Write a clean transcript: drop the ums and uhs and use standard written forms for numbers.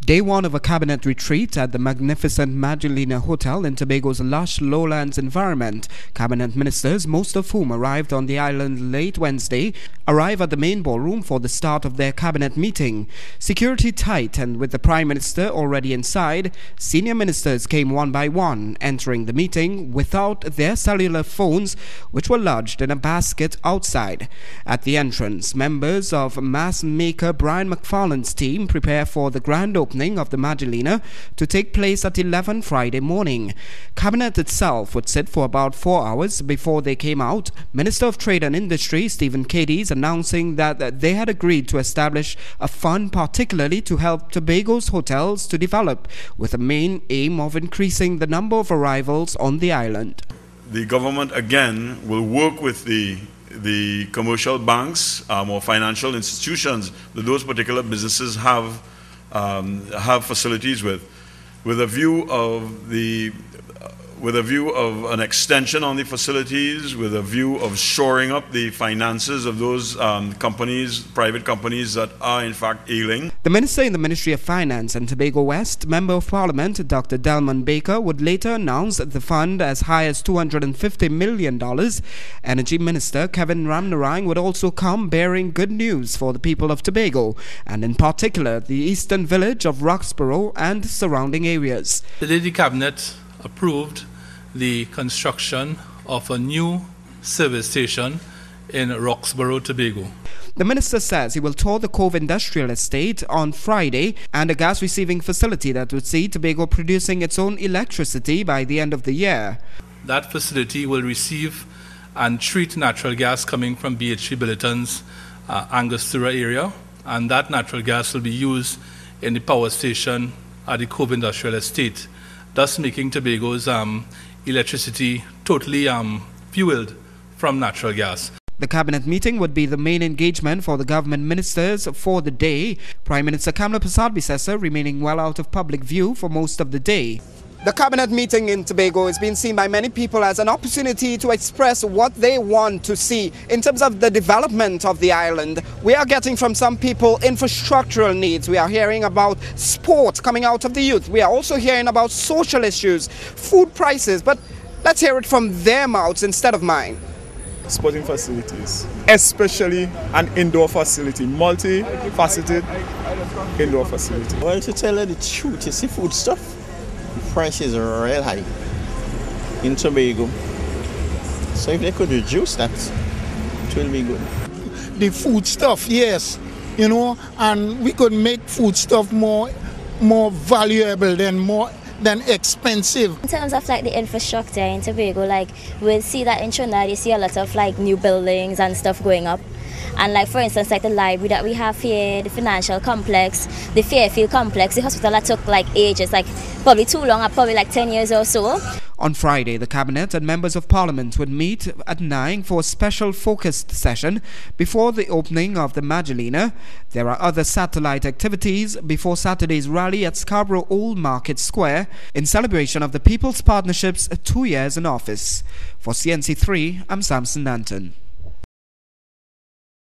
Day one of a cabinet retreat at the magnificent Magdalena Hotel in Tobago's lush lowlands environment. Cabinet ministers, most of whom arrived on the island late Wednesday, arrive at the main ballroom for the start of their cabinet meeting. Security tight, and with the Prime Minister already inside, senior ministers came one by one, entering the meeting without their cellular phones, which were lodged in a basket outside. At the entrance, members of mass maker Brian McFarlane's team prepare for the grand opening of the Magdalena to take place at 11 Friday morning. Cabinet itself would sit for about 4 hours before they came out. Minister of Trade and Industry Stephen Cadiz announcing that they had agreed to establish a fund particularly to help Tobago's hotels to develop, with a main aim of increasing the number of arrivals on the island. The government again will work with the commercial banks or financial institutions that those particular businesses have facilities with a view of an extension on the facilities, with a view of shoring up the finances of those private companies that are in fact ailing. The minister in the Ministry of Finance and Tobago West, Member of Parliament Dr. Delman Baker, would later announce the fund as high as $250 million. Energy Minister Kevin Ramnarang would also come bearing good news for the people of Tobago, and in particular the eastern village of Roxborough and surrounding areas. Today the Cabinet approved the construction of a new service station in Roxborough, Tobago. The minister says he will tour the Cove Industrial Estate on Friday and a gas receiving facility that would see Tobago producing its own electricity by the end of the year. That facility will receive and treat natural gas coming from BHP Billiton's Angostura area, and that natural gas will be used in the power station at the Cove Industrial Estate, thus making Tobago's electricity totally fueled from natural gas. The cabinet meeting would be the main engagement for the government ministers for the day. Prime Minister Kamla Persad-Bissessar remaining well out of public view for most of the day. The cabinet meeting in Tobago is being seen by many people as an opportunity to express what they want to see in terms of the development of the island. We are getting from some people infrastructural needs. We are hearing about sport coming out of the youth. We are also hearing about social issues, food prices, but let's hear it from their mouths instead of mine. Sporting facilities, especially an indoor facility, multi-faceted indoor facility. Well, to tell you the truth, you see food stuff, the price is real high in Tobago. So if they could reduce that, it will be good. The food stuff, yes, you know, and we could make food stuff more valuable than expensive. In terms of like the infrastructure in Tobago, like we'll see that in Trinidad you see a lot of like new buildings and stuff going up. And like for instance like the library that we have here, the financial complex, the Fairfield complex, the hospital that took like ages, like probably too long, probably like 10 years or so. On Friday, the Cabinet and members of Parliament would meet at 9 for a special focused session before the opening of the Magdalena. There are other satellite activities before Saturday's rally at Scarborough Old Market Square in celebration of the People's Partnership's 2 years in office. For CNC3, I'm Samson Nanton.